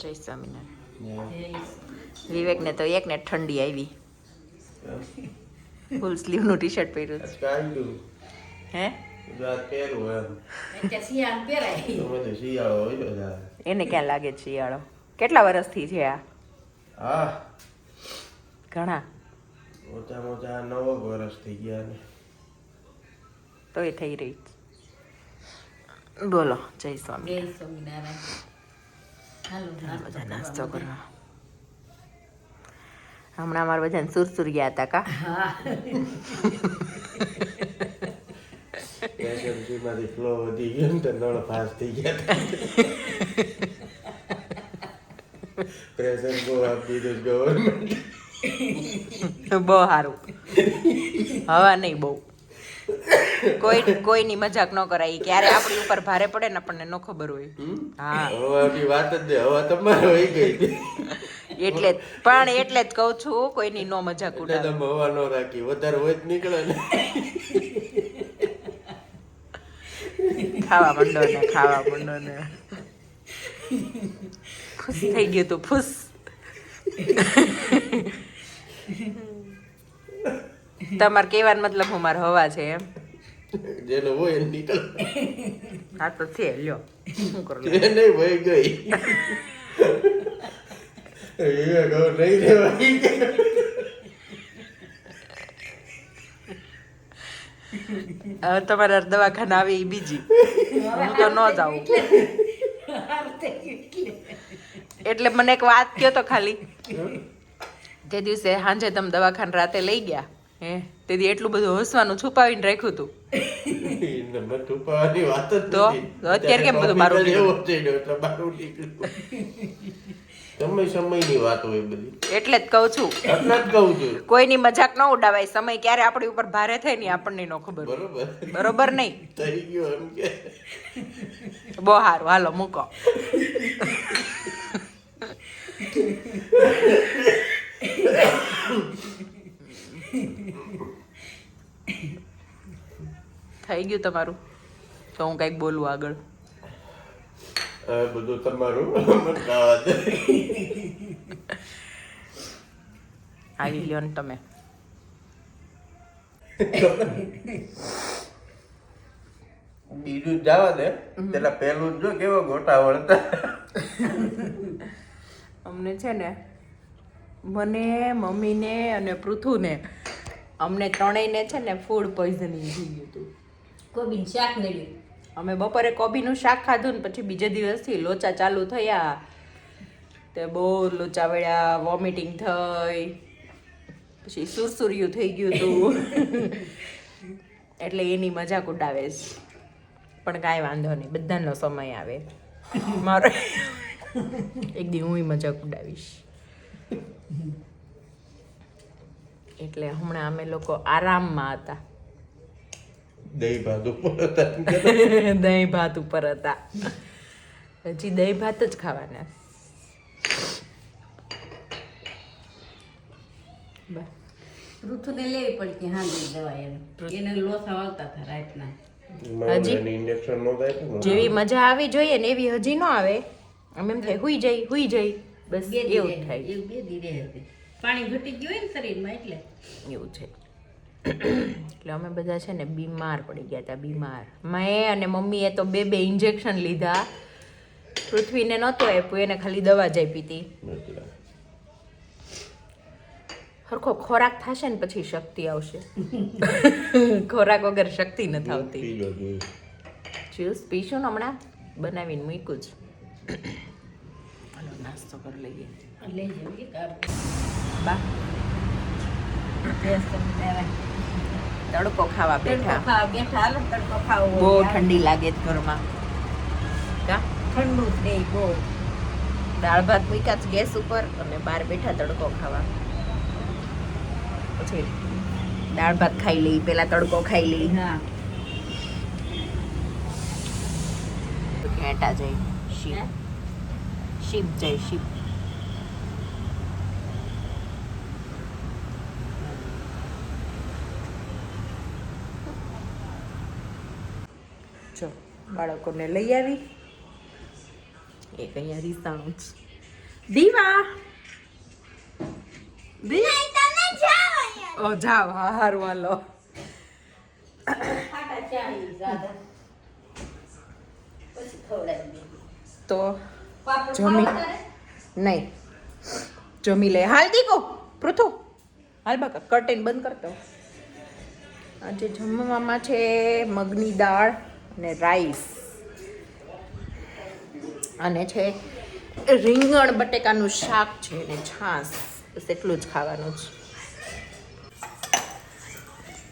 જય સ્વામિનારાયણ. વિવેકને તો એકને ઠંડી આવી. ફૂલ સ્લીવનું ટી શર્ટ પહેર્યું છે. હે એને ક્યાં લાગે છે શિયાળો? કેટલા વર્ષથી છે આ? ઘણા ઓછા ઓછા 9 વર્ષ થઈ ગયા ને તો એ થઈ રહી. બોલો જય સ્વામી. જય સ્વામિનારાયણ. હાલો બધા નાસ્તો કરવા. હમણાં અમારા બધાને સુરસુર ગયા હતા કા? હા એસએમસીમાંથી ફ્લો વધી ગયો ને તો નળ પાસ થઈ ગયા. પ્રેશર બહુ આપી દીધું ગવર્મેન્ટ. બહુ સારું. હવા નહીં બહુ. કોઈની મજાક ન કરાય. ક્યારે આપણી ઉપર ભારે પડે ને આપણને ન ખબર હોય. હા હવાની વાત જ દે. હવા તમારે હોય ગઈ એટલે પણ એટલે જ કહું છું કોઈની નો મજાક ઉડાવે. તમે હવા ન રાખી વધારે હોય જ નીકળે ને. ખાવા માંડો ને ફૂસ થઈ ગયું તું ફૂસ. તમારે કહેવાનો મતલબ હું મારે હવા છે એમ? જેનો હોય એ નીકળે. હા તો છે લ્યો શું કરું? એ નહીં વહી ગઈ. નહીં રેવાય. હવે તમારે દવાખાને આવી એ બીજી. હું તો ન જાઉં. એટલે મને એક વાત કહો તો ખાલી. તે દિવસે સાંજે તમે દવાખાને રાતે લઈ ગયા હે તે દી એટલું બધું હસવાનું છુપાવીને રાખ્યું હતું. છુપાવાની વાત જ તો અત્યારે કેમ બધું મારું એવું થયું એટલે મારું નીકળ્યું. સમયની વાત હોય બધી. એટલે જ કહું છું. એટલે જ કહું છું. કોઈની મજાક ન ઉડાવાય. સમય ક્યારે આપણી ઉપર ભારે થાય ને આપણને ન ખબર. બરોબર નહીં? થઈ ગયો એમ કે બહુ સારું હાલો મૂકો. થઈ ગયું તમારું તો હું કઈક બોલું આગળ. બધું તમારું મને ખાવા દે. આવી લ્યો ને તમે. બીજું જવા દે. પેલા પેલું જો કેવો ગોટા વળતા. અમને છે ને મને મમ્મીને અને પૃથુને અમને ત્રણેયને છે ને ફૂડ પોઈઝનિંગ થઈ ગયું હતું. કોબીનું શાક નડ્યું. અમે બપોરે કોબીનું શાક ખાધું ને પછી બીજે દિવસથી લોચા ચાલુ થયા. તે બહુ લોચા વળ્યા, વોમિટિંગ થઈ, પછી સુરસુરિયું થઈ ગયું હતું. એટલે એની મજાક ઉડાવે છે. પણ કાંઈ વાંધો નહીં, બધાનો સમય આવે. મારો એક દી હું મજાક ઉડાવીશ. એટલે હમણાં અમે લોકો આરામમાં હતા. દહીં ભાત ઉપર હતા. દહીં ભાત ઉપર હતા. હજી દહીં ભાત જ ખાવાના. ઋતુને લેવી પડી કે હા દવા એને લોસા વાળતા હતા રાતના. ઇન્જેક્શન નો થાય ને જેવી મજા આવી જોઈએ ને એવી હજી ન આવે. અમે એમ થાય હુઈ જઈ બસ એવું થાય. એક બે દી રહે પાણી ઘટી ગયું હોય ને શરીરમાં એટલે એવું છે. એટલે અમે બધા છે ને બીમાર પડી ગયા હતા. બીમાર મેં અને મમ્મીએ તો બે ઇન્જેક્શન લીધા. પૃથ્વીને નહોતો આપ્યું, એને ખાલી દવા જ આપી હતી. સરખો ખોરાક થશે ને પછી શક્તિ આવશે. ખોરાક વગર શક્તિ નથી આવતી. જ્યુસ પીશું ને હમણાં બનાવીને મૂક્યું જ. હાલો નાસ્તો કરી લઈએ. લઈ જઈએ બા તડકો ખાવા બેઠા. હાલો તડકો ખાવો. બહુ ઠંડી લાગે છે ઘરમાં. કા ઠંડુ જ રહે બહુ. દાળ ભાત મૂક્યા છે ગેસ ઉપર અને બહાર બેઠા તડકો ખાવા. પછી દાળ ભાત ખાઈ લઈ, પેલા તડકો ખાઈ લઈ. હા ઘેટા જઈ શીપ જઈ શીપ. જો બાળકોને લઈ આવી. એક અહીંયા રીસાણું જ દીવા ઓ જાવ હા હારું હાલો ખાટા ચાળી જાદા પછી ખવડાવી દે તો પાપડ જમી ખાવા તારે? નહીં જમી લે હાલ દીકો પૃથુ હાલ બાકા કર્ટેન બંધ કરતો આજે જમવામાં છે મગની દાળ અને રાઈસ અને છે રીંગણ બટેકાનું શાક છે ને છાશ બસ એટલું જ ખાવાનું છે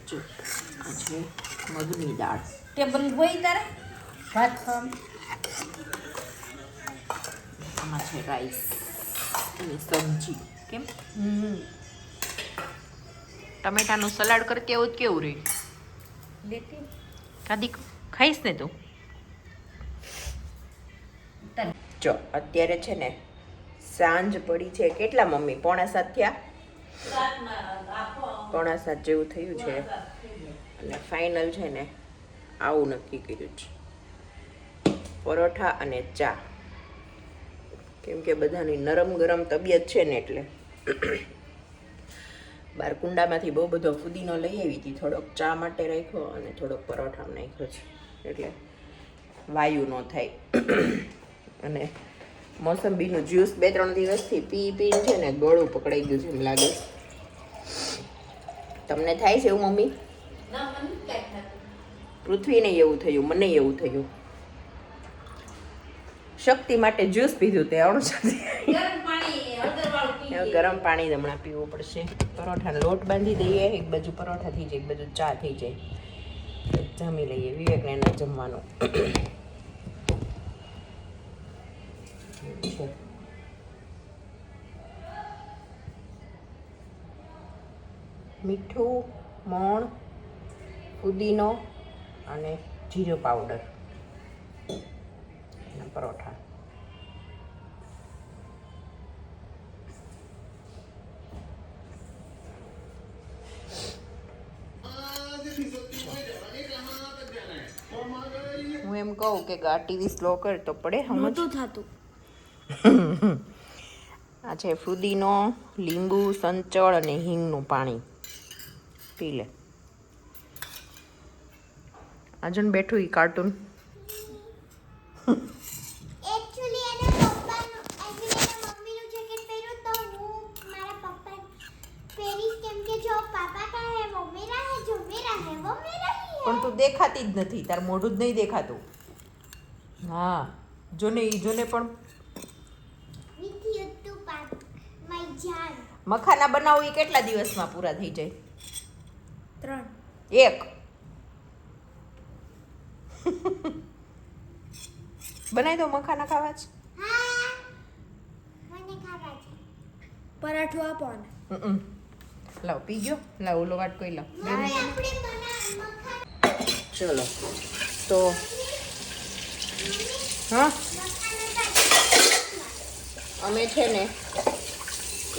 જો આ છે મગની દાળ ટેબલ હોય તારે ભાત ખાવા આમાં છે રાઈસ અને સબ્જી કેમ ટમેટાનું સલાડ કરતી આવું તો કેવું રહે લેતી કાદી ખાઈશ ને તું તને જો અત્યારે છે ને સાંજ પડી છે કેટલા મમ્મી 6:45 થયા 6:45 જેવું થયું છે અને ફાઇનલ છે ને આવું નક્કી કર્યું છે પરોઠા અને ચા કેમ કે બધાની નરમ ગરમ તબિયત છે ને એટલે બાર કુંડામાંથી બહુ બધો ફુદીનો લઈ આવી હતી થોડોક ચા માટે રાખ્યો અને થોડોક પરોઠા નાખ્યો છે એટલે વાયુ ન થાય અને મોસંબીનું જ્યુસ 2-3 દિવસથી પીને છે ને ગળું પકડાઈ ગયું છે એમ લાગે તમને થાય છે એવું મમ્મી ના મને કાઈ થતું પૃથ્વીને એવું થયું મને એવું થયું શક્તિ માટે જ્યુસ પીધું તે અણુસાથી ગરમ પાણી હળદર વાળું પી લે. ગરમ પાણી હમણાં પીવું પડશે પરોઠાનો લોટ બાંધી દઈએ એક બાજુ પરોઠા થઈ જાય એક બાજુ ચા થઈ જાય જમી લઈએ વિવેકને એને જમવાનું છે મીઠું મોણ ફુદીનો અને જીરું પાવડર અને પરોઠા હું એમ કહું કે આ ટીવી સ્લો કર તો પડે સમજ થતું આ છે ફુદીનો લીંબુ સંચળ અને હિંગનું પાણી પી લે આજન બેઠું ઈ કાર્ટૂન એકચ્યુઅલી એને પપ્પાનું એકચ્યુઅલી એને મમ્મીનું જેકેટ પહેર્યું તો હું મારા પપ્પા પહેરીશ કેમ કે જો પાપા કા હે વો મેરા હે જો મેરા હે વો મેરા હી હે પણ તું દેખાતી જ નથી તાર મોઢું જ નહીં દેખાતું હા જોને પણ વિથ યુ ટુ પાપ માય જાન મખાના બનાવું એ કેટલા દિવસમાં પૂરા થઈ જાય 3 એક બનાવી દો મખાના ખાવા જ હા મને ખાવા છે પરાઠું આપો ને લાવ પી ગયો લાવ ઓલો વાટ કોઈ લાવ મમ્મી આપણે મખા ચલો તો હા અમે છે ને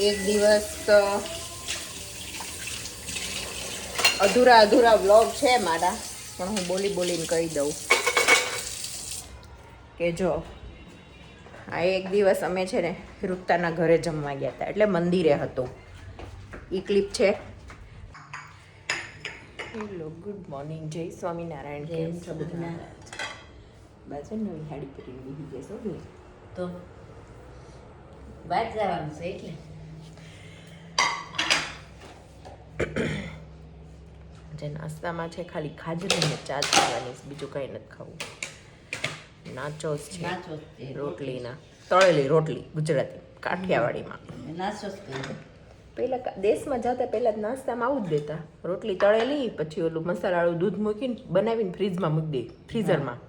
એક દિવસ અધૂરા વ્લોગ છે મારા પણ હું બોલીને કહી દઉં કે જો આ એક દિવસ અમે છે ને રૂપતાના ઘરે જમવા ગયા હતા એટલે મંદિરે હતું ઈ ક્લિપ છે હેલો ગુડ મોર્નિંગ જય સ્વામિનારાયણ કેમ છો બધા બાજુ નવી સાડી પહેરીને બીજી જશો ને તો બહાર જવાનું છે એટલે જે નાસ્તામાં છે ખાલી ખાજરી ને ચા જ ખાવાની છે, બીજું કંઈ નથી ખાવું નાચોસ છે નાચો તે રોટલીના તળેલી રોટલી ગુજરાતી કાઠિયાવાડીમાં નાચો જ કહી પહેલાં દેશમાં જતા પહેલાં જ નાસ્તામાં આવું જ દેતા રોટલી તળેલી પછી ઓલું મસાલાવાળું દૂધ મૂકીને બનાવીને ફ્રીજમાં મૂકી દે ફ્રીઝરમાં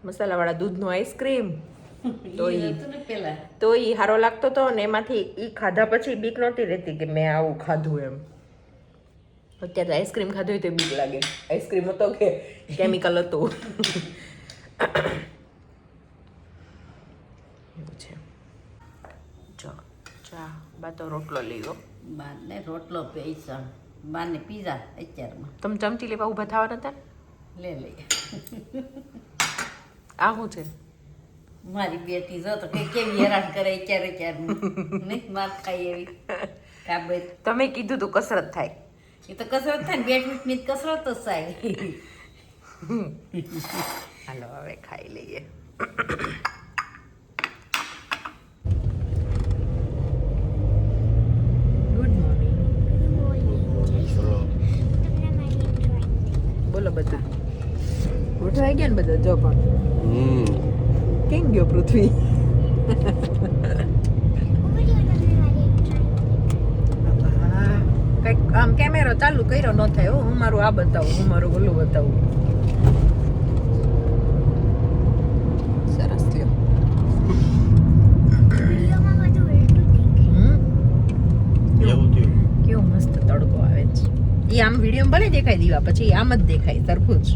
મસાલાવાળા દૂધનું આઈસ્ક્રીમ તો ઈ ઈ હતું ને પેલા તો એ સારો લાગતો હતો અને એમાંથી એ ખાધા પછી બીક નહોતી રહેતી કે મેં આવું ખાધું એમ અત્યારે આઈસ્ક્રીમ ખાધું હોય તો બીક લાગે આઈસ્ક્રીમ હતો કે કેમિકલ હતું એવું છે જો ચા બા તો રોટલો લઈ ગયો બારને રોટલો પૈસા બારને પીઝા અત્યારમાં તમે ચમચી લેવા ઊભા થવાના હતા લે લઈએ આ શું છે મારી બેટી જો તો કે કેવી હેરાન કરે ક્યારે ક્યારે નહીં માર ખાઈ એવી કાબર તમે કીધું તું કસરત થાય. એ તો કસરત થાય ને 2 મિનિટની જ કસરત જ થાય. હાલો હવે ખાઈ લઈએ. Good morning. બોલો બધા. ઉઠવાઈ ગયા ને બધા જો પણ. કેમ ગયો પૃથ્વી? કઈક આમ કેમેરો ચાલુ કર્યો ન થાય. હું મારું આ બતાવું, હું મારું ઓલું બતાવું. સરસ થયો. કેવો મસ્ત તડકો આવે છે. એ આમ વિડીયો ભલે દેખાય દીવા, પછી આમ જ દેખાય સરખું જ.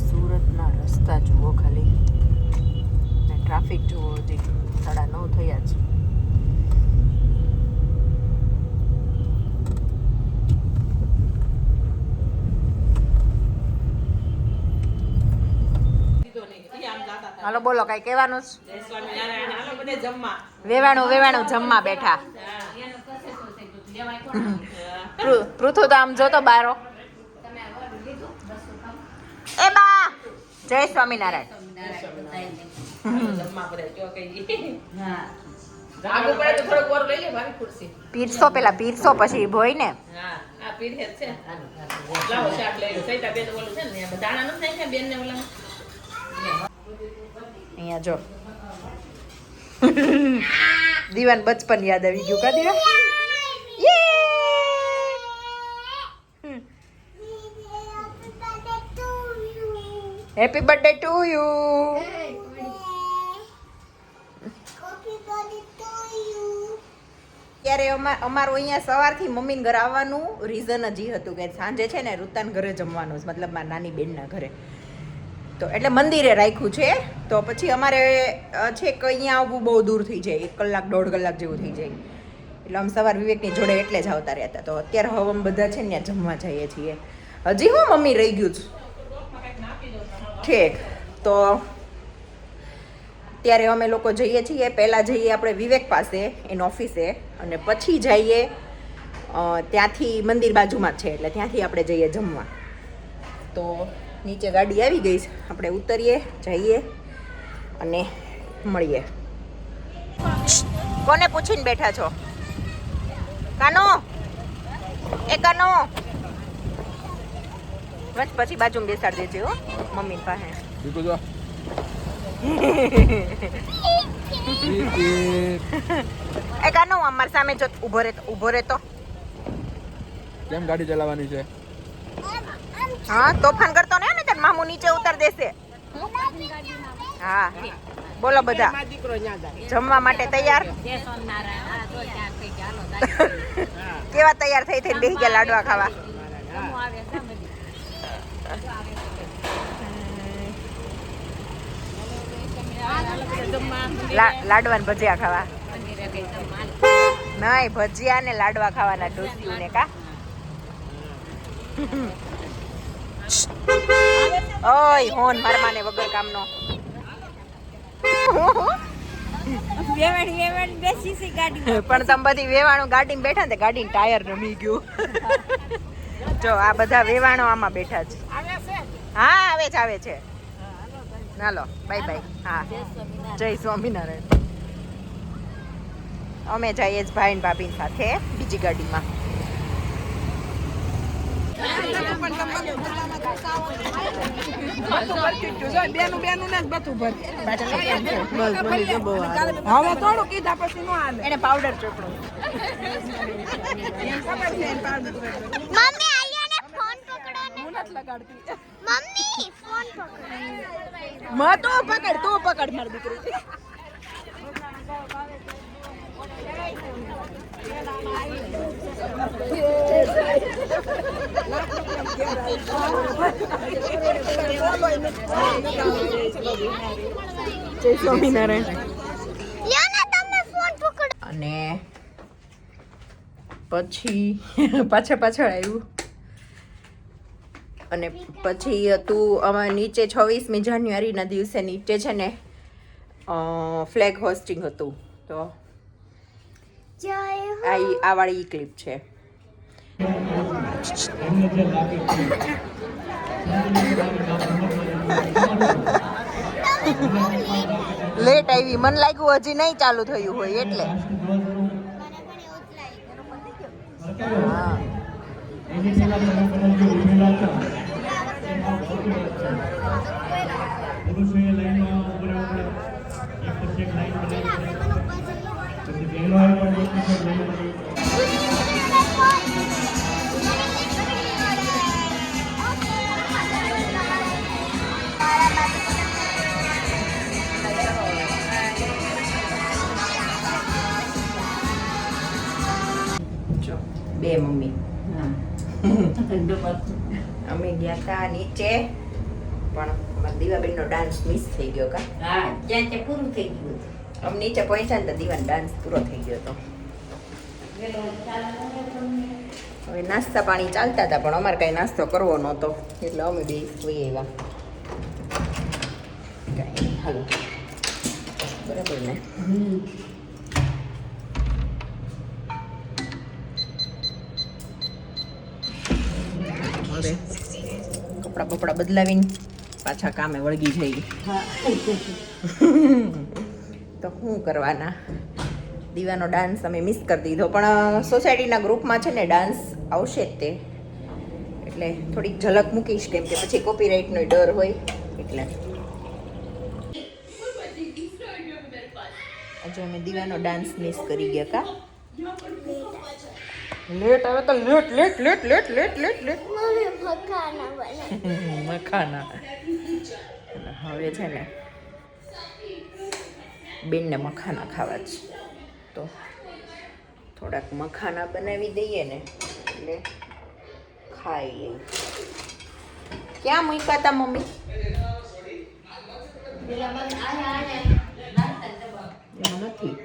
સુરતના રસ્તા જુઓ ખાલી, ને ટ્રાફિક જુઓ. હજી 9:30 થયા છે. હાલો બોલો, કઈ કહેવાનું છે? વેવાણું જમવા બેઠા. પૃથુ તો આમ જોતો બારો. એ બા, જય સ્વામિનારાયણ. પીરસો પેલા પીરસો પછી ભોય ને. અહીંયા જો દીવાન બચપન યાદ આવી ગયું. કા દીવા? Happy birthday to you. ત્યારે અમારું અહીંયા સવારથી મમ્મીને ઘરે આવવાનું રીઝન જ ઈ હતું કે સાંજે છે ને ઋતાન ઘરે જમવાનું, મતલબ મારા નાની બેનના ઘરે. તો એટલે મંદિરે રાખ્યું છે. તો પછી અમારે છે કે અહીંયા આવવું બહુ દૂર થઈ જાય, 1 કલાક 1.5 કલાક જેવું થઈ જાય. એટલે અમે સવાર વિવેકની જોડે એટલે જ આવતા રહેતા. તો અત્યારે હવે અમે બધા છે ને ત્યાં જમવા જઈએ છીએ. હજી હું મમ્મી રહી ગયું છે. ઠીક. તો ત્યારે અમે લોકો જઈએ છીએ. પહેલાં જઈએ આપણે વિવેક પાસે એની ઓફિસે, અને પછી જઈએ ત્યાંથી મંદિર બાજુમાં જ છે એટલે ત્યાંથી આપણે જઈએ જમવા. તો નીચે ગાડી આવી ગઈ છે, આપણે ઉતરીએ, જઈએ અને મળીએ. કોને પૂછીને બેઠા છો? કાનો, એ કાનો બસ પછી બાજુમાં બેસાડી દેજે હો મમ્મી પાસે. એ કાનો અમારી સામે જો ઊભો રહેતો. કેમ ગાડી ચલાવવાની છે? હા, તોફાન કરતો ને તાર મામુ નીચે ઉતાર દેશે. હા બોલો બધા, જમવા માટે તૈયાર? કેવા તૈયાર થઈ થઈને બેસી ગયા લાડવા ખાવા? લાડવા ને ભજીયા ખાવા? નહીં, ભજીયા ને લાડવા ખાવાના ડોસ્યું ને. કા ઓય હોન મારમાને વગર કામનો. પણ તમે બધી વેવાણું ગાડીમાં બેઠા ને ગાડીનું ટાયર રમી ગયું. જો આ બધા વેવાણો આમાં બેઠા છે. હા આવે છે. હાલો બાય બાય. હા જય સ્વામિનારાયણ. અમે જઈએ જ ભાઈ ને ભાભી સાથે બીજી ગાડીમાં. એને પાવડર ચોપડો. મમ્મી આલિયાને ફોન પકડો ને. હું નથી લગાડતી. મમ્મી ફોન પકડો. તું પકડ મારી દીકરી. જય સ્વામિનારાયણ. લ્યો ને તમે ફોન પકડો. અને પછી પાછળ આવ્યું અને પછી હતું અમારે નીચે 26મી જાન્યુઆરીના દિવસે નીચે છે ને ફ્લેગ હોસ્ટિંગ હતું. તો જય આ વાળી ક્લિપ છે. લેટ આવી, મને લાગ્યું હજી નહીં ચાલુ થયું હોય એટલે. હા બે મમ્મી અમે ગયા હતા નીચે, પણ અમારા દીવાબેનનો ડાન્સ મિસ થઈ ગયો. કા હા ત્યાં તે પૂરું થઈ ગયું. અમે નીચે પહોંચ્યા ને તો દીવાનો ડાન્સ પૂરો થઈ ગયો હતો. હવે નાસ્તા પાણી ચાલતા હતા, પણ અમારે કાંઈ નાસ્તો કરવો નહોતો એટલે અમે બે સુઈ આવ્યા. કાંઈ હાલો બરાબર ને. હવે કપડાં બપડા બદલાવીને પાછા કામે વળગી જઈ. તો શું કરવાના, દીવાનો ડાન્સ અમે મિસ કરી દીધો. પણ સોસાયટીના ગ્રુપમાં છે ને ડાન્સ આવશે જ તે, એટલે થોડીક ઝલક મૂકીશ, કેમ કે પછી કોપીરાઇટનો ડર હોય એટલે. આજે અમે દીવાનો ડાન્સ મિસ કરી ગયા. કા લેટ આવે તો late late late late late late late mummy મખાના બને. મખાના. હવે છે ને બેનને મખાના ખાવા છે, તો થોડાક મખાના બનાવી દઈએ ને એટલે ખાઈ લઈએ. ક્યાં મૂક્યા હતા મમ્મી? એમાં નથી.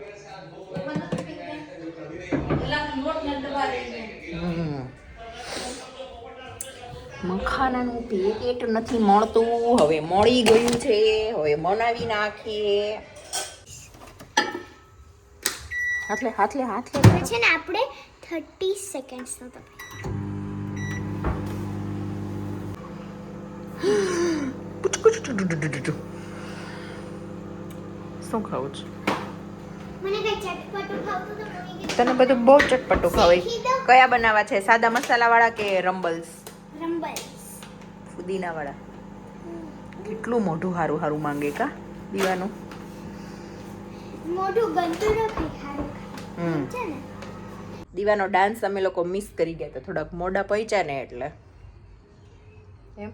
મખાનાનું પેકેટ નથી મળતું, હવે મળી ગયું છે, હવે બનાવી નાખીએ. હાથલે હાથલે હાથલે. છે ને આપણે 30 સેકન્ડ્સનો તો શું ખાવું છે? મને કઈ ચટપટું ખાવું તો મમ્મી કે તને બધું બહુ ચટપટું ખાવાય. શીખી દો. કયા બનાવવા છે? સાદા મસાલાવાળા કે રંબલ્સ રંબલ્સ. ફુદીનાવાળા? કેટલું મોઢું હારું હારું માંગે. કા દીવાનું મોઢું ગંદુ નથી ખારું છે ને. દીવાનો ડાન્સ અમે લોકો મિસ કરી ગયા હતા, થોડાક મોડા પહોંચ્યા ને એટલે. એમ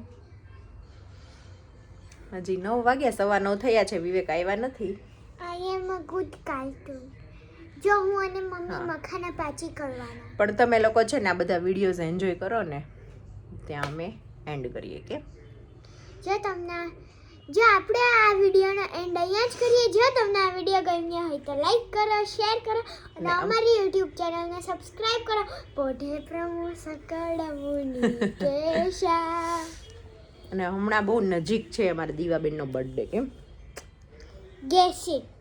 હજી 9 વાગ્યા, 9:15 થયા છે. વિવેક આવ્યા નથી. આઈ એમ અ ગુડ કાર્ટૂન. જો હું અને હા. મમ્મી મખાના પાછી કરવાના. પણ તમે લોકો છે ને આ બધા વિડીયોઝ એન્જોય કરો ને, ત્યાં અમે એન્ડ કરીએ. કે જો આપણે આ વિડીયોનો એન્ડ અહીંયા જ કરીએ. જો તમને આ વિડીયો ગમ્યો હોય તો લાઈક કરો, શેર કરો અને અમારી યુટ્યુબ ચેનલને સબસ્ક્રાઇબ કરો. પોઢે પ્રમો સકળમુની કેશા. અને હમણાં બહુ નજીક છે અમારા દીવાબેનનો બર્થડે. કેમ ગેસ ઇટ.